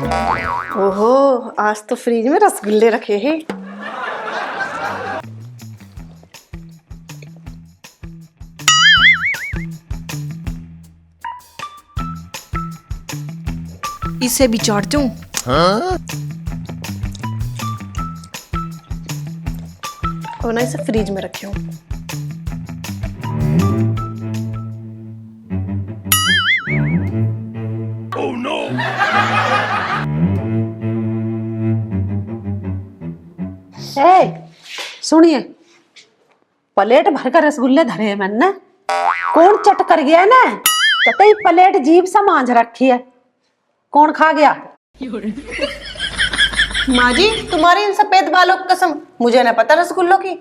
ओहो, आज तो फ्रिज में रसगुल्ले रखे हैं। इसे भी चाटती हूँ। और ना इसे फ्रिज में रखी हूँ। Oh, no. सुनिए, प्लेट भरकर रसगुल्ले धरे हैं मैंने। कौन चट कर गया ना? कतई प्लेट जीभ सा मांझ रखी है। कौन खा गया? माँ जी, तुम्हारे इन सफेद बालों की कसम, मुझे ना पता रसगुल्लों की।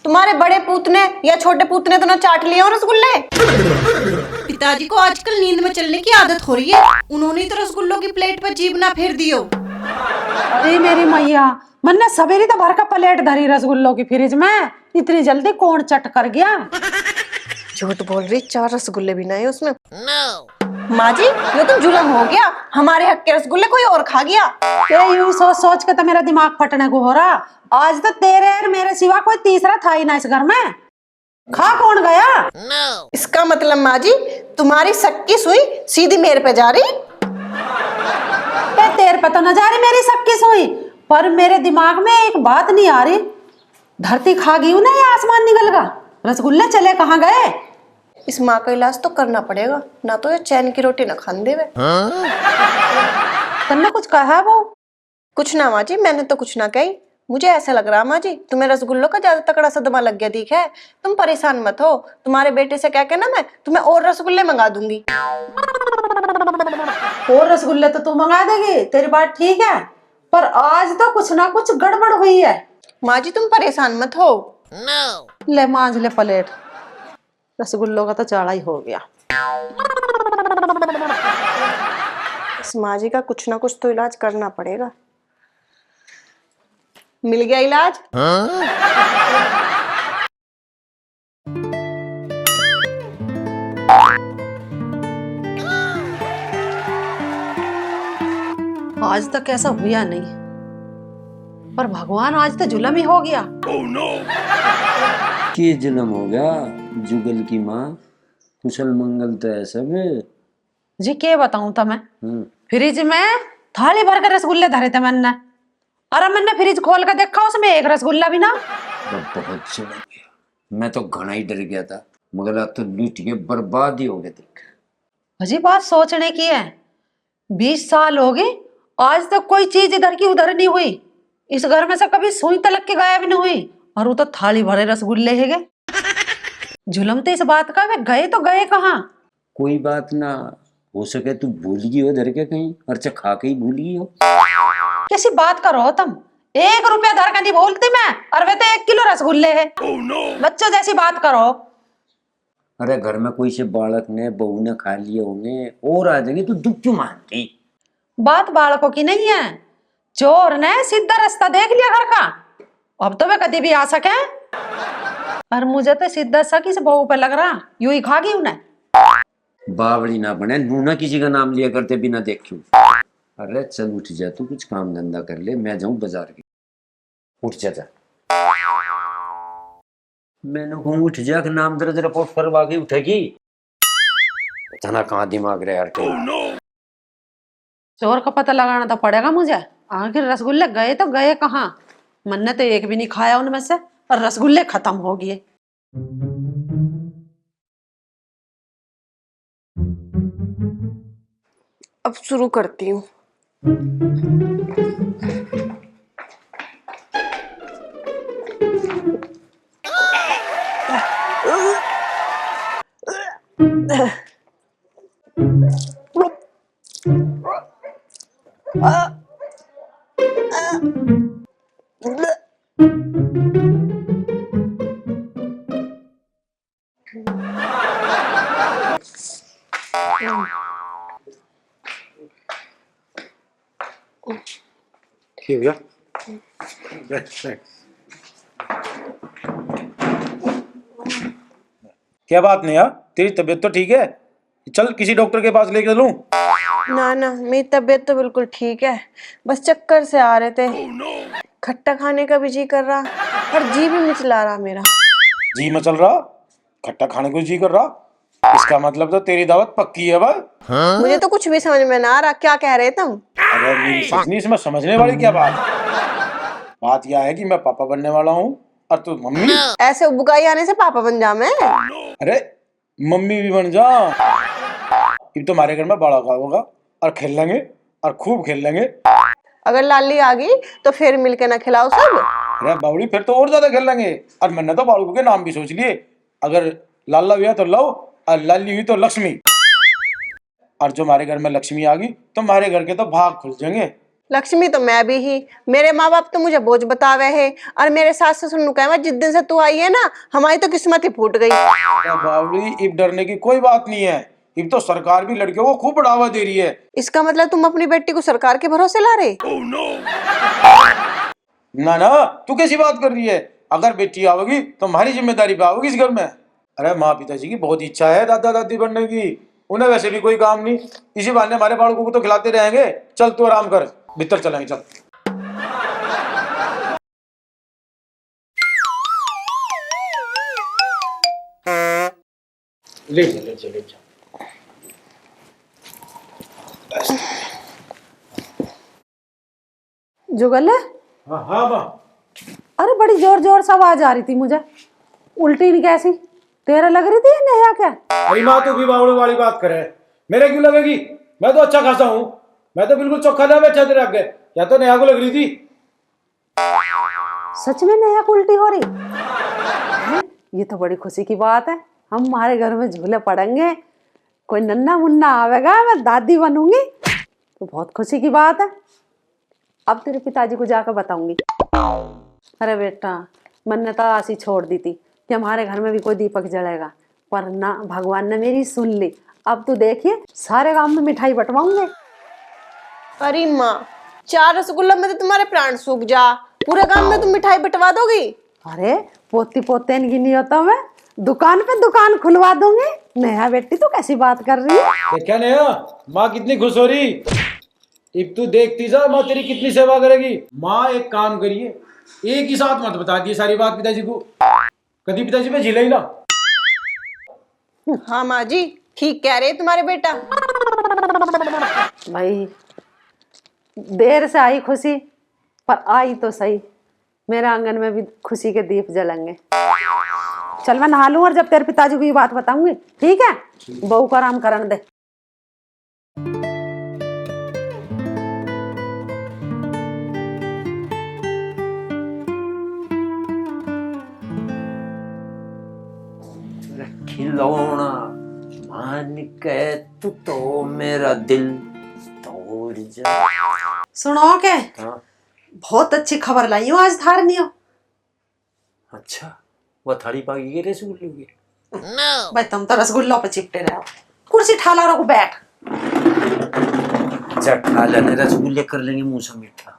तुम्हारे बड़े पूतने या छोटे पूतने तो ना चाट लिए हो रसगुल्ले। पिताजी को आजकल नींद में चलने की आदत हो रही है। उन्होंने तो रसगुल्लों की प्लेट पर जीभ ना फेर दी हो। अरे मेरी मैया, मैंने सवेरे तो भर का प्लेट धरी रसगुल्लों की फ्रिज में। इतनी जल्दी कौन चट कर गया? झूठ बोल रही, 4 रसगुल्ले भी ना है उसमें। माँ जी, ये तो जुल्म हो गया। हमारे हक के रसगुल्ले कोई और खा गया। ये यूं सोच सोच के तो मेरा दिमाग फटने को हो रहा। आज तो तेरे और मेरे सिवा कोई तीसरा था ही ना इस घर में। खा कौन गया? इसका मतलब माँ जी, तुम्हारी शक की सुई सीधी मेरे पे जा रही। तेरे पे तो न जा रही मेरी शक की सुई, पर मेरे दिमाग में एक बात नहीं आ रही। धरती खा गई ना या आसमान निकल गया? रसगुल्ले चले कहाँ गए? इस माँ का इलाज तो करना पड़ेगा, ना तो ये चैन की रोटी ना खाने देवे। तुमने कुछ कहा वो? कुछ ना माँ जी, मैंने तो कुछ ना कही। मुझे ऐसा लग रहा माँ जी, तुम्हें रसगुल्लों का ज्यादा तगड़ा सदमा लग गया दिख है। तुम परेशान मत हो, तुम्हारे बेटे से क्या कहना, मैं तुम्हें और रसगुल्ले मंगा दूंगी। और रसगुल्ले तो तू मंगा देगी, तेरी बात ठीक है, पर आज तो कुछ ना कुछ गड़बड़ हुई है। माँ जी तुम परेशान मत हो। ले मांझ ले प्लेट, रसगुल्लों का तो चाड़ा ही हो गया। इस माँ जी का कुछ ना कुछ तो इलाज करना पड़ेगा। मिल गया इलाज। आज तक ऐसा हुआ नहीं, पर भगवान आज तो जुलम ही हो गया। oh, no. कि जुलम हो गया? जुगल की माँ, कुशल मंगल तो है सब। जी के बताऊं था मैं? फ्रिज में थाली भर के रसगुल्ले धरे थे मैंने, और मैंने फ्रिज खोल कर देखा, उसमें एक रसगुल्ला भी ना। बहुत जुलम गया, मैं तो घना ही डर गया था, मगर अब तो लूट के बर्बाद ही हो गए। देख, अजी बात सोचने की है, 20 साल हो गए, आज तक कोई चीज इधर की उधर नहीं हुई। इस घर में से कभी सुई तलक के गायब नहीं हुई, और वो तो थाली भरे रसगुल्ले है गए। जुलम तो इस बात का, वे गए तो गए कहाँ? कोई बात ना, हो सके तू भूल गई हो धर के कहीं, और खा के ही भूल गई हो। कैसी बात करो तुम? 1 रुपया धर का नहीं भूलती मैं, और वे तो 1 किलो रसगुल्ले है। oh, no. बच्चों जैसी बात करो। अरे घर में कोई से बालक ने बहू ने खा लिए होंगे और आ जाएंगे, तू दुख क्यों मानती? बात बालकों की नहीं है, चोर ने सीधा रास्ता देख लिया घर का, अब तो वे कभी भी आ सके। और मुझे तो सीधा सा किस बहू पे लग रहा, यूं ही खा गई उन्हें। बावड़ी ना बने, नूना किसी का नाम लिया करते बिना देख। अरे चल उठ जा, तू कुछ काम धंधा कर ले, मैं जाऊं बाजार की। उठ जा। मैंने कहूँ उठ जा, कि नाम दर्ज रिपोर्ट करवा के उठेगी। इतना कहाँ दिमाग रहे यार। चोर का पता लगाना तो पड़ेगा मुझे। आखिर रसगुल्ले गए तो गए कहाँ? मैंने तो एक भी नहीं खाया उनमें से, और रसगुल्ले खत्म हो गए। अब शुरू करती हूँ। ठीक है। क्या बात नहीं यार, तेरी तबीयत तो ठीक है? चल किसी डॉक्टर के पास लेके चलूं? ना ना, मेरी तबीयत तो बिल्कुल ठीक है, बस चक्कर से आ रहे थे। खट्टा खाने का भी जी कर रहा और जी भी मिचला रहा मेरा। जी मचल रहा, खट्टा खाने को जी कर रहा, इसका मतलब तो तेरी दावत पक्की है भाई। मुझे तो कुछ भी समझ में ना आ रहा, क्या कह रहे तुम? अरे मेरी सजनी, इसमें समझने वाली क्या बात? बात यह है कि मैं पापा बनने वाला हूँ और तू मम्मी। ऐसे उबकाई आने से पापा बन जा मैं? अरे मम्मी भी बन जा। अब तुम्हारे घर में बड़ा का होगा और खेल लेंगे और खूब खेल लेंगे। अगर लाली आ गई तो फिर मिलके ना खिलाओ सब। अरे बावड़ी, फिर तो और ज्यादा खेल लेंगे। और मैंने तो बाबू के नाम भी सोच लिए, अगर लाला हुआ तो लव और लाली हुई तो लक्ष्मी। और जो हमारे घर में लक्ष्मी आ गई तो हमारे घर के तो भाग खुल जाएंगे। लक्ष्मी तो मैं भी ही, मेरे माँ बाप तो मुझे बोझ बतावे है और मेरे सास ससुर नु कहे जिस दिन से तू आई है ना हमारी तो किस्मत ही फूट गई। अरे बावड़ी, अब डरने की कोई बात नहीं है। अब तो सरकार भी लड़कियों को खूब बढ़ावा दे रही है। इसका मतलब तुम अपनी बेटी को सरकार के भरोसे ला रहे? ना ना, तू कैसी बात कर रही है? अगर बेटी आओगी तो हमारी जिम्मेदारी पे आओगी इस घर में। अरे माँ पिताजी की बहुत इच्छा है दादा दादी बनने की, उन्हें वैसे भी कोई काम नहीं, इसी बहाने हमारे बालकों को तो खिलाते रहेंगे। चल तू आराम कर, भीतर चलेंगे, चल। ले जा ले जा ले जा। जुगल है? हाँ हाँ माँ। अरे बड़ी जोर जोर से आवाज आ रही थी मुझे, उल्टी नहीं कैसी तेरा लग रही थी या नेहा क्या? अरे माँ, तू भी बावड़े वाली बात करे, मेरे क्यों लगेगी? मैं तो अच्छा खासा हूँ, मैं तो बिल्कुल चौखा था बैठा तेरे आगे। या तो नेहा को लग रही थी? सच में नेहा को उल्टी हो रही है? ये तो बड़ी खुशी की बात है, हम हमारे घर में झूले पड़ेंगे, कोई नन्ना मुन्ना आवेगा, मैं दादी बनूंगी, तो बहुत खुशी की बात है। अब तेरे पिताजी को जाकर बताऊंगी। अरे बेटा, मैंने तो आस ही छोड़ दी थी कि हमारे घर में भी कोई दीपक जलेगा, पर ना, भगवान ने मेरी सुन ली। अब तो देखिए सारे गांव में मिठाई बंटवाऊंगे। अरे माँ, 4 रसगुल्ला में तो तुम्हारे प्राण सूख जा, पूरे गांव में तुम मिठाई बंटवा दोगी? अरे पोती पोते नहीं होता, मैं दुकान पे दुकान खुलवा दूंगी। नेहा बेटी तू कैसी बात कर रही है? देखा नेहा, माँ कितनी खुश हो रही। अब तू देखती जा माँ तेरी कितनी सेवा करेगी। माँ एक काम करिए, एक ही साथ मत बता दिए सारी बात पिताजी को, कभी पिताजी पे झिले ही ना। हाँ माँ जी, ठीक कह रहे तुम्हारे बेटा। भाई देर से आई खुशी, पर आई तो सही। मेरे आंगन में भी खुशी के दीप जलेंगे। चल मैं नहा लूं और जब तेरे पिताजी को ये बात बताऊंगी, ठीक है? बहू को आराम करने दे। खिलौना मान के तू तो मेरा दिल तोड़ जा। सुनो के, हाँ? बहुत अच्छी खबर लाई हूँ आज धारनी हो। अच्छा, वो थाली पागी के रसगुल्ले की? भाई तुम तो रसगुल्लों पे चिपटे रहे हो, कुर्सी ठाला रखो, बैठ। अच्छा खा लेने, रसगुल्ले कर लेंगे मुंह से मीठा।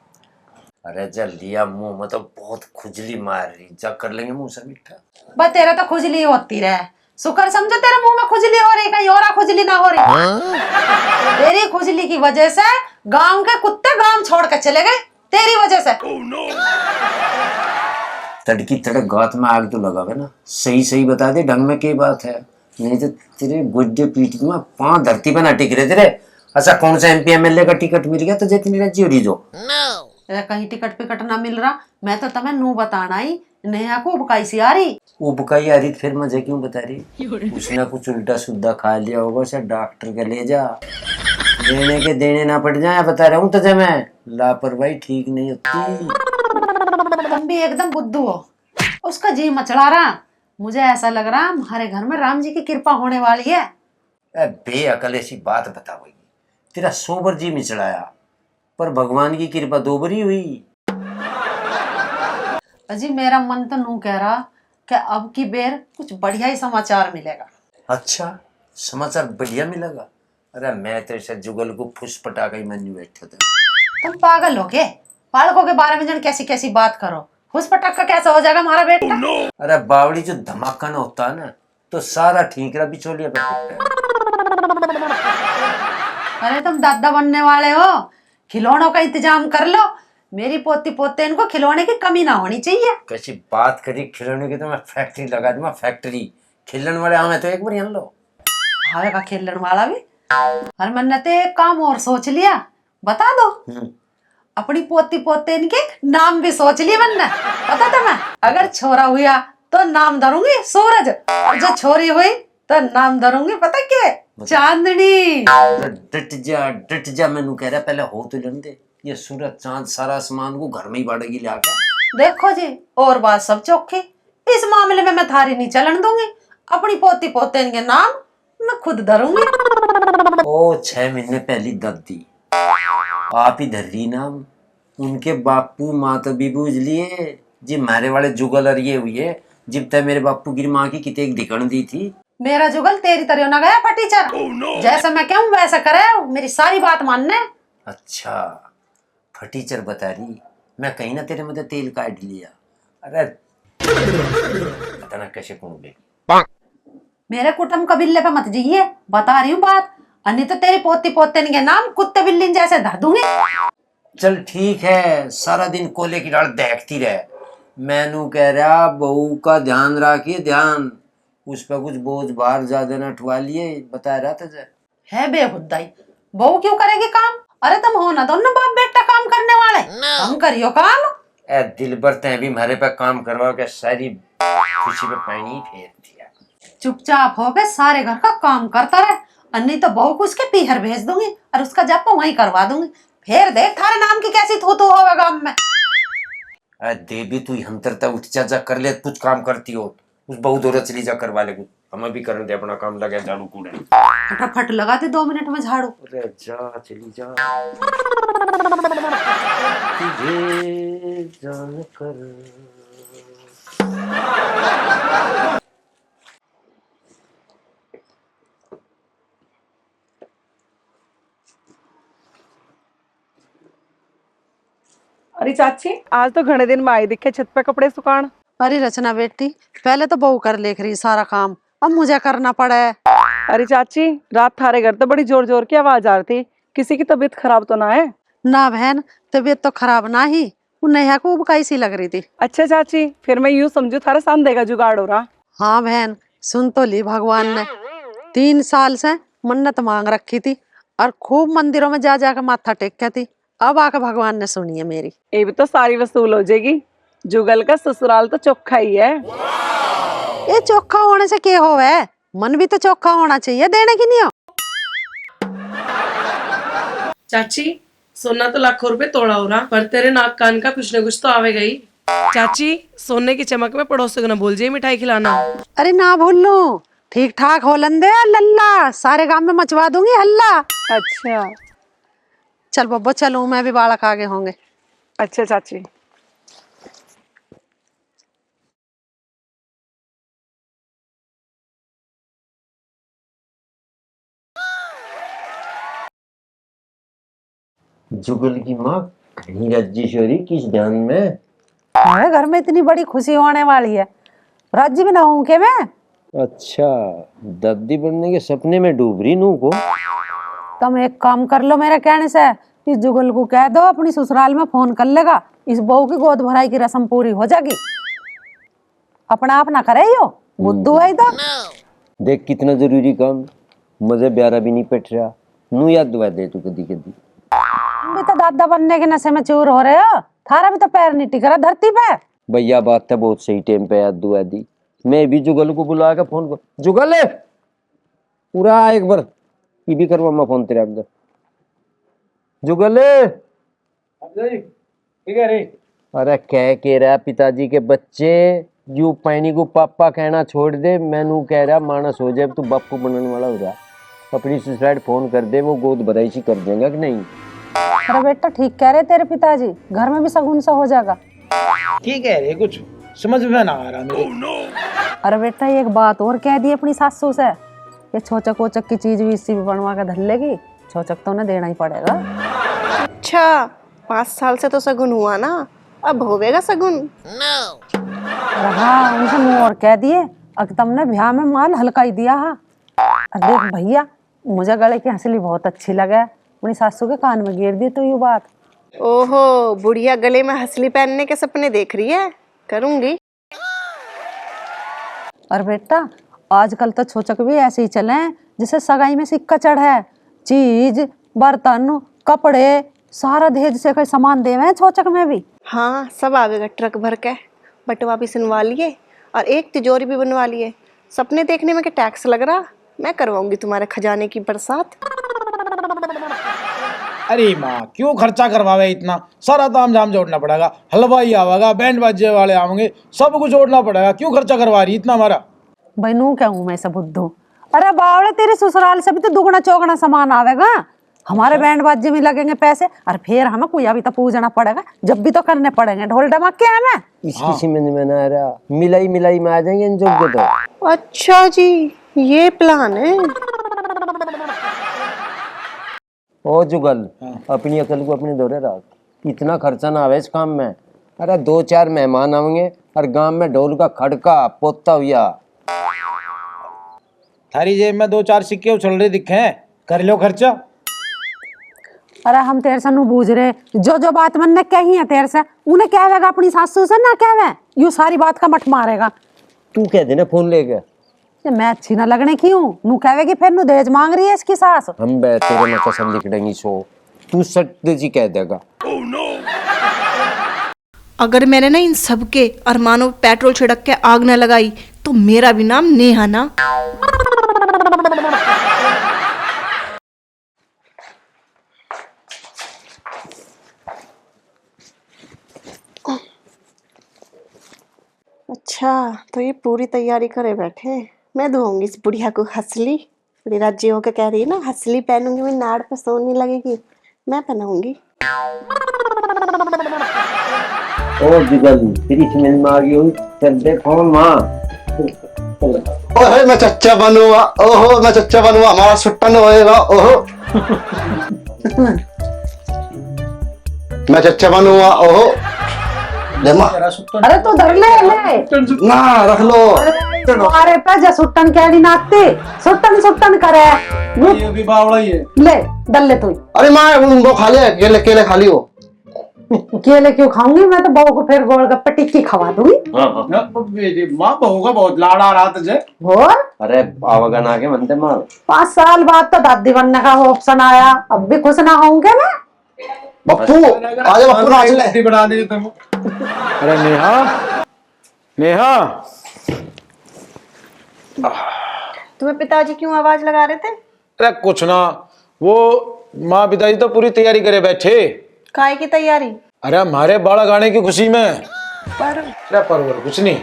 अरे जल्दी आ, मुंह में तो बहुत खुजली मार रही, जा कर लेंगे मुंह से मीठा। भाई तेरा तो खुजली होती रहे, शुक्र समझो तेरे मुंह में खुजली हो रही, कहीं और खुजली ना हो रही। तेरी खुजली की वजह से गांव के कुत्ते गांव छोड़ के चले गए, तेरी वजह से। तड़की तड़क गात में आग तो लगावे ना, सही सही बता दे ढंग में क्या बात है, नहीं तो तेरे गुड्डे पीट दूंगा, पांव धरती पे ना टिक रहे तेरे। अच्छा कौन सा MP MLA का टिकट मिल गया तुझे इतनी राजी हो रही जो? कहीं टिकट पिकट ना मिल रहा, मैं तो तुम्हें नू बताना ही, नेहा को उबकाई सी आ रही। उबकाई आ रही फिर मुझे क्यों बता रही? उसने ना कुछ उल्टा सुद्धा खा लिया होगा, उसे डॉक्टर के ले जा, देने के देने ना पड़ जाए, बता रहा हूँ तुझे मैं, लापरवाही ठीक नहीं होती। तुम भी एकदम बुद्धू हो, उसका जी मचला रहा। मुझे ऐसा लग रहा हमारे घर में राम जी की कृपा होने वाली है। बेअकल ऐसी बात बताओगी, तेरा 100 बार जी मिचड़ाया पर भगवान की कृपा 2 बार ही हुई। अजी मेरा मन तो नू कह रहा कि अब की बेर कुछ बढ़िया ही समाचार मिलेगा। अच्छा समाचार बढ़िया मिलेगा? अरे मैं तो ऐसे जुगल को फुस पटाखा ही मन बैठा था। तुम पागल हो के, बालकों के बारे में जन कैसी कैसी बात करो, फुस पटाखा कैसा हो जाएगा हमारा बेटा? अरे बावड़ी, जो धमाका ना होता है ना तो सारा ठीकरा बिचौलिया पे फूटता है। अरे तुम दादा बनने वाले हो, खिलौनों का इंतजाम कर लो। मेरी पोती पोते इनको खिलौने की कमी ना होनी चाहिए। कैसी बात करी खिलौने की, तो मैं फैक्ट्री लगा दूंगा, फैक्ट्री। खिलौने वाले हमें तो एक बार यहाँ लो। हावेगा खेलने वाला भी। और मैंने तो एक काम और सोच लिया, बता दो। अपनी पोती पोते इनके नाम भी सोच लिए मैंने, पता था मैं। अगर छोरा हुआ तो नाम धरूंगी सूरज, और जो छोरी हुई तो नाम धरूंगी पता क्या, चांदनी। डट जा मैनू कह रहा, पहले हो तो लेने दे। ये सूरज चांद सारा आसमान को घर में ही बाड़ेगी लाके। देखो जी, और बात सब चौखी, इस मामले में मैं थारी नहीं चलन दूंगी। अपनी पोती पोते इनके नाम मैं खुद धरूंगी। ओ 6 महीने पहली दादी आप ही धर रही नाम, उनके बापू माँ तो भी बूझ लिए जी। मारे वाले जुगल और ये हुई है, जब तक मेरे बापू की माँ की कितने एक धिकण दी थी। मेरा जुगल तेरी तरह ना गया फटीचर। जैसा मैं कहूँ वैसा करे, मेरी सारी बात मानने। अच्छा फटीचर बता रही, मैं कहीं ना तेरे मध्य तेल काट लिया। अरे पता ना कैसे कौन बे। मेरे कुटुंब कबीले पे मत जाइए, बता रही हूँ बात, अन्य तो तेरी पोती पोते के नाम कुत्ते बिल्ली जैसे धर दूंगी। चल ठीक है, सारा दिन कोले की डाल देखती रहे। मैनू कह रहा बहू का ध्यान रखिए, ध्यान उस पर कुछ बोझ बाहर ज्यादा न उठवा लिए, बता रहा तुझे। है बेहुदाई, बहू क्यों करेगी काम? अरे तुम हो ना दोनों बाप बेटा काम करने वाले, तुम करियो काम। ए दिल भर तय भी हमारे पे काम करवा के सारी खुशी पे पानी फेर दिया। चुपचाप हो गए, सारे घर का काम करता रहे, अन्नी तो बहू को उसके पीहर भेज दूंगी और उसका जप वहीं करवा दूंगी। फिर देख थारे नाम की कैसी थू थू होगा गांव में। देवी तू हंतर तक उठ जा कर ले, कुछ काम करती हो उस बहु दौरा चली जा करवा ले, कुछ हमें भी करने दे अपना काम, लगे झाड़ू कूड़े। फटाफट लगा दे 2 मिनट में झाड़ू। अरे जा चली जा तुझे जान कर। अरे चाची, आज तो घने दिन में आई दिखे छत पे कपड़े सुखान। अरे रचना बेटी, पहले तो बहू कर लेख रही सारा काम, अब मुझे करना पड़ा है। अरे चाची, रात थारे घर तो बड़ी जोर जोर की आवाज आ रही थी, किसी की तबीयत खराब तो ना है? ना बहन, तबीयत तो खराब ना ही, वो नेहा को उबकाई सी लग रही थी। अच्छा चाची, फिर मैं यूं समझू थारा सांदे का जुगाड़ हो रहा। हाँ बहन, सुन तो ली भगवान ने, 3 साल से मन्नत मांग रखी थी और खूब मंदिरों में जा जाकर माथा टेक थी, अब आकर भगवान ने सुनी है मेरी। ये भी तो सारी वसूल हो जाएगी। जुगल का ससुराल तो चोखा ही है। ये चोखा होने से क्या हो है, मन भी तो चोखा होना चाहिए, देने की नहीं हो। चाची, सोना तो लाखों रुपए तोड़ा हो रहा, पर तेरे नाक कान का कुछ न कुछ तो आवेगा ही। चाची, सोने की चमक में पड़ोसियों को न भूल जाइए मिठाई खिलाना। अरे ना भूल लूं, ठीक ठाक हो लंदे लल्ला, सारे गांव में मचवा दूंगी हल्ला। अच्छा चल बब्बो चलूं, मैं भी बालक आगे होंगे। अच्छा चाची। जुगल की माँ कहीं रज्जीश्वरी किस ध्यान में? हमारे घर में इतनी बड़ी खुशी होने वाली है, राज्य भी ना हूं के मैं। अच्छा दादी बनने के सपने में डूब रही नू को। तुम एक काम कर लो मेरे कहने से, इस जुगल को कह दो अपनी ससुराल में फोन कर लेगा, इस बहू की गोद भराई की रस्म पूरी हो जाएगी। अपना आप ना करे यो बुद्धू है इधर। देख कितना जरूरी काम, मजे ब्यारा भी नहीं पट रहा, नू याद दुआ दे तू कदी कदी। तुम भी तो दादा बनने के नशे में चूर हो रहे हो, थारा भी तो पैर नहीं टिक रहा धरती पे। भैया बात तो बहुत सही टाइम पे याद दुआ दी। मैं भी जुगल को बुला के फोन कर, जुगल पूरा एक बार ये भी करवा मैं फोन तेरे अंदर। जुगल ठीक है रे। अरे कह के रहा पिताजी के बच्चे यू पैनी को पापा कहना छोड़ दे, मैनू कह रहा मानस हो जाए तू बापू बनने वाला हो रहा, अपनी सुसाइड फोन कर दे, वो गोद भराई सी कर देगा कि नहीं। अरे बेटा ठीक कह रहे तेरे पिताजी, घर में भी शगुन सा हो जाएगा। ठीक है रे, कुछ समझ में ना आ रहा मेरे। अरे बेटा एक बात और कह दी अपनी सासू से, ये छोचक वोचक की चीज भी इसी भी बनवा के धर लेगी, छोचक तो उन्हें देना ही पड़ेगा। अच्छा 5 साल से तो सगुन हुआ ना, अब होवेगा सगुन। अरे हाँ, उनसे मुँह और कह दिए, अगर तुमने ब्याह में माल हल्का ही दिया। हाँ देख भैया, मुझे गले की हंसली बहुत अच्छी लगे, अपनी सासू के कान में गिर दी तो ये बात। ओहो, बुढ़िया गले में हंसली पहनने के सपने देख रही है, करूंगी। और बेटा आजकल तो छोचक भी ऐसे ही चले हैं जिसे सगाई में सिक्का चढ़े, चीज बर्तन कपड़े सारा दहेज से कोई सामान देवे हैं छोचक में भी। हाँ, सब आवेगा ट्रक भर के। बटवा भी सुनवा लिए और एक तिजोरी भी बनवा लिए। सपने देखने में क्या टैक्स लग रहा? मैं करवाऊंगी तुम्हारे खजाने की बरसात। अरे माँ क्यों खर्चा करवावे इतना सारा ताम झाम जोड़ना पड़ेगा, हलवाई आवेगा, बैंड बाजे वाले आवेंगे, सब कुछ जोड़ना पड़ेगा, क्यों खर्चा करवा रही इतना हमारा? भाई नू क्या हूँ मैं सब बुद्धू। अरे बावड़े तेरे ससुराल से भी तो दुगना चौगना सामान आवेगा, हमारे बैंड बाजे में लगेंगे पैसे और फिर हमें कोई अभी तो पूजना पड़ेगा, जब भी तो करने पड़ेंगे ढोल डमाके हमें। इसकी समझ में ना आ रहा, मिलाई मिलाई में आ जाएंगे इन जोग तो। अच्छा जी, ये प्लान है। ओ जुगल, अपनी अकल को अपने दौरे रख, इतना खर्चा ना आवे इस काम में। अरे 2-4 मेहमान आवेंगे और गांव में ढोल का खड़का पोता हुआ। थारी जेब में 2-4 सिक्के उछल रहे दिखे हैं, कर लो खर्चा। अरे हम तेरे से नू बूझ रहे, जो जो बात मन ने कही है तेरे से उन्हें कहवेगा अपनी सासू से ना कहवे, यू सारी बात का मठ मारेगा। तू कह देना फोन लेके, ये मैं अच्छी ना लगने की हूँ, नू कहवेगी फिर नू दहेज मांग रही है इसकी सास। हम तेरे में कसम लिख देंगी सो, तू सट जी कह देगा। अगर मैंने ना इन सबके अरमानों पे पेट्रोल छिड़क के आग न लगाई तो मेरा भी नाम नेहा ना। अच्छा, तो ये पूरी तैयारी करे बैठे हैं। मैं दूंगी इस बुढ़िया को हंसली। बड़ी राज्य होकर कह रही है ना, हंसली पहनूंगी मैं, नाड़ पे सोनी लगेगी, मैं पहनाऊंगी। ओ जुगल, तेरी समझ में आ गई हो, चल दे फोन माँ। ओहे मैं चच्चा बनूंगा, ओहो मैं चच्चा बनूंगा, हमारा सुट्टन होएगा, ओहो मैं चच्चा बनूंगा, ओहो ले माँ। अरे तू धर ले ना रख लो। तुम्हारे पे जा सुट्टन कैडी नाचते, सुट्टन सुट्टन करे ये भी बावड़ा ही है। ले डल ले तू। अरे माँ वो खा ले, केले केले खा लियो। केले क्यों खाऊंगी, मैं तो बहू को फिर गोलगप्पे टिक्की खवा दूंगी। माँ बहू का बहुत लाड़ आ रहा तुझे। और अरे आवागन आके बनते माँ। 5 साल बाद तो दादी बनने का ऑप्शन आया, अब भी खुश ना होंगे मैं। बप्पू आजा, बप्पू नाच ले। बना दे तुम। अरे नेहा, नेहा तुम्हें पिताजी क्यों आवाज लगा रहे थे? अरे कुछ ना, वो माँ पिताजी तो पूरी तैयारी करे बैठे। काय की तैयारी? अरे हमारे बाड़ा गाने की खुशी में। पर अरे परवर कुछ नहीं,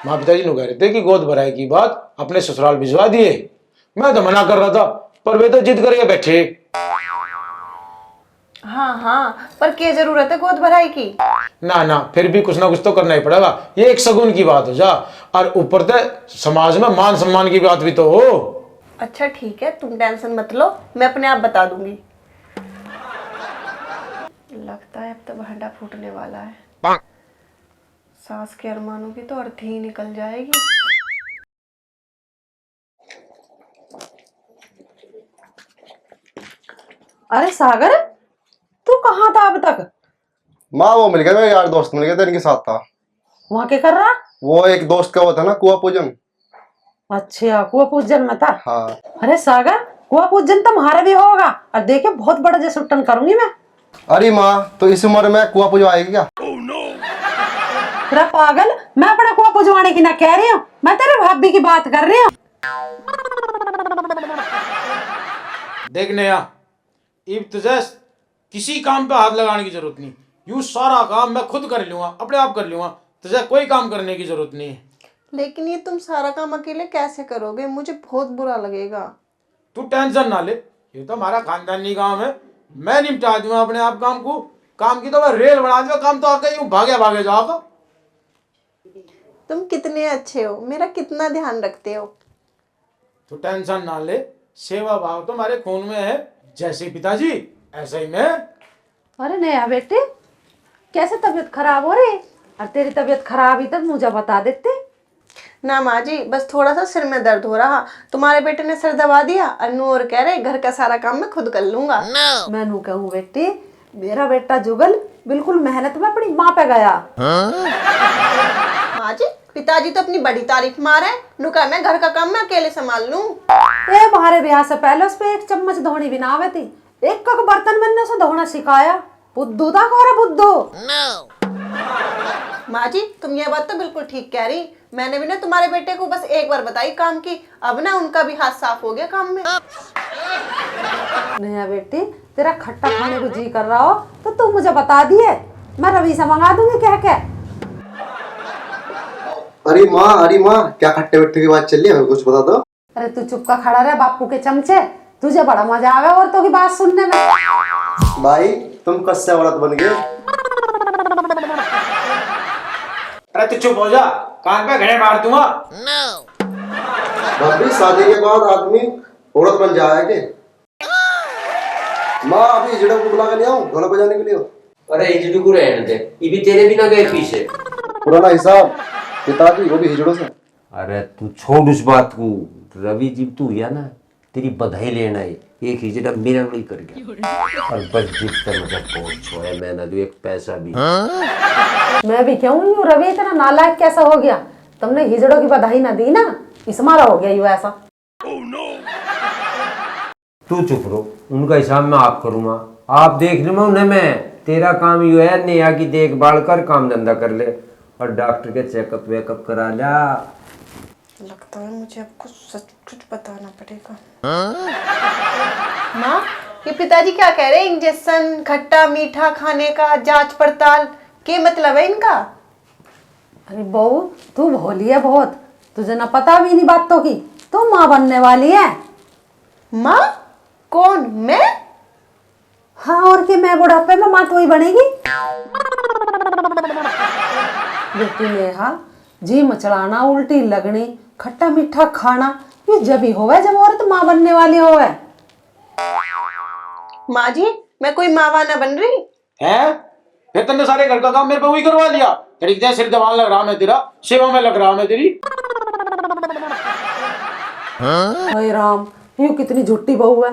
माँ पिताजी ने कह रहे थे कि गोद भराई की बात अपने ससुराल भिजवा दिए। मैं तो मना कर रहा था पर वे तो जिद करके बैठे। हाँ हाँ, पर क्या जरूरत है गोद भराई की? ना ना, फिर भी कुछ ना कुछ तो करना ही पड़ेगा, ये एक शगुन की बात हो जा, और ऊपर से समाज में मान सम्मान की बात भी तो हो। अच्छा ठीक है, तुम टेंशन मत लो, मैं अपने आप बता दूंगी। लगता है अब तो भांडा फूटने वाला है। सास के अरमानों की तो अर्थी ही निकल जाएगी। अरे सागर, तू कहाँ था अब तक? माँ वो मिल गया, मेरे यार दोस्त मिल गया था, इनके साथ था। वहाँ क्या कर रहा? वो एक दोस्त का वो था ना, कुआ पूजन। अच्छा, कुआ पूजन में था। हाँ। अरे सागर, कुआ पूजन तो हमारा भी होगा, और देखे बहुत बड़ा जैसे सुट्टन करूंगी मैं। अरे माँ तो इस उम्र में कुआ पूजवाएगी क्या? तेरा पागल, मैं अपना कुआ पूजवाने की ना कह रही हूँ, मैं तेरे भाभी की बात कर रही हूँ। देख नेहा, अब तुझे किसी काम पे हाथ लगाने की जरूरत नहीं, यूं सारा काम मैं खुद कर लूंगा, अपने आप कर लूंगा, तुझे कोई काम करने की जरूरत नहीं है। लेकिन ये तुम सारा काम अकेले कैसे करोगे? मुझे बहुत बुरा लगेगा। तू टेंशन ना ले, ये तो हमारा खानदानी काम है, मैं निपटा दूंगा अपने आप काम को। काम की तो मैं रेल बना दूंगा, काम तो आके यूं भागे भागे जाओगा। तुम कितने अच्छे हो, मेरा कितना ध्यान रखते हो। तू टेंशन ना ले, सेवा भाव तो हमारे खून में है, जैसे पिताजी ऐसे ही मैं। अरे नया बेटे, कैसे तबीयत खराब हो रही? और तेरी तबीयत खराब ही तो मुझे बता देते। ना माँ जी, बस थोड़ा सा सिर में दर्द हो रहा। तुम्हारे बेटे ने सिर दबा दिया। अन्नू और कह रहे घर का सारा काम मैं खुद कर लूंगा। मैं नू कहूँ बेटी, मेरा बेटा जुगल बिल्कुल मेहनत में अपनी माँ पे गया। माँ जी, पिताजी तो अपनी बड़ी तारीफ मारे। नू कहा मैं घर का काम मैं अकेले संभाल लूं। ए बाहरे ब्याह से पहले उस पे एक चम्मच धोनी भी ना आवे थी। एक कक बर्तन मैंने उसे धोना सिखाया। बुद्धू था कोरा बुद्धू। माँ जी, तुम ये बात तो बिल्कुल ठीक कह रही। मैंने भी ना तुम्हारे बेटे को बस एक बार बताई काम की, अब ना उनका भी हाथ साफ हो गया काम में। नहीं बेटी, तेरा खट्टा खाने को जी कर रहा हो तो तू मुझे बता दिए, मैं रवि से मंगा दूंगी। क्या क्या? अरे माँ क्या खट्टे वट्टे की बात चल रही है, मेरे को कुछ बता दो। अरे तू चुप का खड़ा रहे बापू के चमचे, तुझे बड़ा मजा आवे और तो की बात सुनने में। भाई तुम कस्से औरत बन गए। अरे तू चुप हो जा, कान पे घड़े मार दूंगा। भाभी शादी के बाद आदमी औरत बन जाए के? माँ अभी हिजड़ों को बुला के ले आऊं ढोलक बजाने के लिए? अरे हिजड़ू को रहने दे, ये भी तेरे भी ना गए पीछे। पुराना हिसाब पिताजी, वो भी हिजड़ों से। अरे तू छोड़ उस बात को। रवि जी तू या ना तेरी बधाई लेना है, एक हिजड़ा मेरा नहीं कर गया। और बस जितना मतलब पहुंच है, मैं ना दू एक पैसा भी। मैं भी क्यों यूं रवि इतना नालायक कैसा हो गया? तुमने हिजड़ों की बधाई ना दी ना, इस मारा हो गया यूं ऐसा। तू चुप रहो, उनका हिसाब मैं आप करूंगा। आप देख लूंगा उन्हें, मैं तेरा काम यू है नेहा की देखभाल कर, काम धंधा कर ले और डॉक्टर के चेकअप वेकअप करा ला। लगता है मुझे अब कुछ सच बताना पड़ेगा। माँ, ये पिताजी क्या कह रहे हैं? इंजेक्शन, खट्टा मीठा खाने का, जांच पड़ताल, क्या मतलब है इनका? अरे बहू, तू भोली है बहुत, तुझे ना पता भी नहीं बातों की। तू माँ बनने वाली है। माँ? कौन, मैं? हाँ और क्या, मैं बुढ़ापे में माँ तो ही बनेगी। बेटी नेहा, जी मचड़ाना, उल्टी लगनी, खट्टा मीठा खाना, ये जब ही होवे जब औरत माँ बनने वाली होवे। माँ जी, मैं कोई मावा ना बन रही। हैं? फिर तुमने सारे घर का काम मेरे पे वही करवा लिया। तेरी क्या सिर दबान लग रहा मैं तेरा, सेवा में लग रहा मैं तेरी। हाय राम, यूं कितनी झूठी बहू है।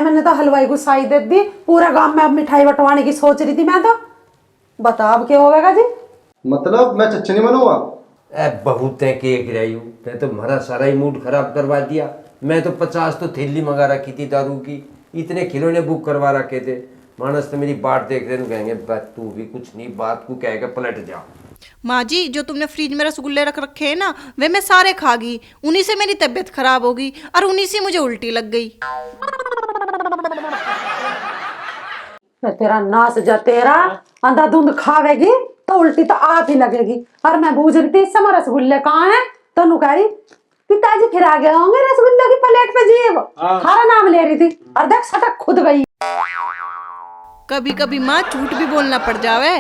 मैंने तो हलवाई को साई दे दी, पूरा गांव में अब मिठाई बंटवाने की सोच रही थी मैं तो। बता अब क्या होगा जी? मतलब मैं चच्चे नहीं बनूंगा? बहुत है केक रही हूँ, तै तो हमारा सारा ही मूड खराब करवा दिया। मैं तो 50 तो थैली मंगा रखी थी दारू की, इतने खिलौने बुक करवा रखे थे। मानस तो मेरी बाट देख रहे कहेंगे तू भी कुछ नहीं, बात को कह के पलट जा। माँ जी, जो तुमने फ्रिज में रसगुल्ले रख रखे हैं ना, वे मैं सारे खा गई। उन्हीं से मेरी तबीयत खराब हो गई और उन्हीं से मुझे उल्टी लग गई। तेरा नास जा तेरा, अंधाधुंध खावेगी तो उल्टी तो आप ही लगेगी। और मैं बूझ रही थी इस समय रसगुल्ले कहाँ हैं, तो नु कह रही पिताजी फिर आ गए होंगे रसगुल्ले की प्लेट पे जीव। हमारा नाम ले रही थी और देख सटक खुद गई। कभी कभी माँ झूठ भी बोलना पड़ जावे।